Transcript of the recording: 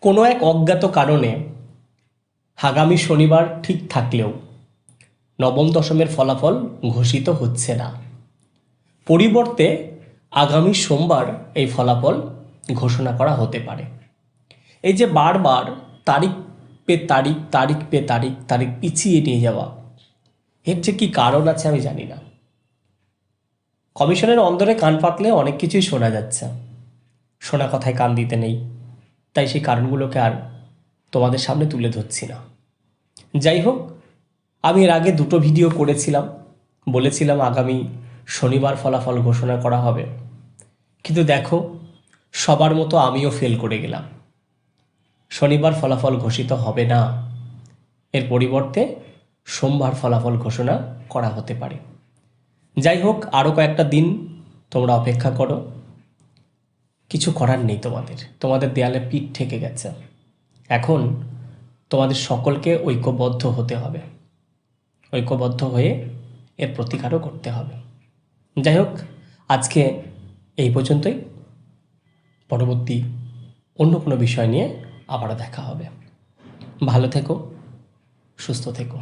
কোনো এক অজ্ঞাত কারণে আগামী শনিবার ঠিক থাকলেও নবম দশমের ফলাফল ঘোষিত হচ্ছে না। পরিবর্তে আগামী সোমবার এই ফলাফল ঘোষণা করা হতে পারে। এই যে বারবার তারিখ পে তারিখ তারিখ পে তারিখ তারিখ পিছিয়ে নিয়ে যাওয়া, এর যে কী কারণ আছে আমি জানি না। কমিশনের অন্দরে কান পাতলে অনেক কিছুই শোনা যাচ্ছে, শোনা কথায় কান দিতে নেই, তাই সেই কারণগুলোকে আর তোমাদের সামনে তুলে ধরছি না। যাই হোক, আমি এর আগে দুটো ভিডিও করেছিলাম, বলেছিলাম আগামী শনিবার ফলাফল ঘোষণা করা হবে, কিন্তু দেখো সবার মতো আমিও ফেল করে গেলাম। শনিবার ফলাফল ঘোষিত হবে না, এর পরিবর্তে সোমবার ফলাফল ঘোষণা করা হতে পারে। যাই হোক, আরও কয়েকটা দিন তোমরা অপেক্ষা করো, কিছু করার নেই। তোমাদের দেয়ালে পিঠ ঠেকে গেছে। এখন তোমাদের সকলকে ঐক্যবদ্ধ হতে হবে, ঐক্যবদ্ধ হয়ে এর প্রতিকারও করতে হবে। যাই হোক, আজকে এই পর্যন্তই। পরবর্তী অন্য কোনো বিষয় নিয়ে আবারও দেখা হবে। ভালো থেকো, সুস্থ থেকো।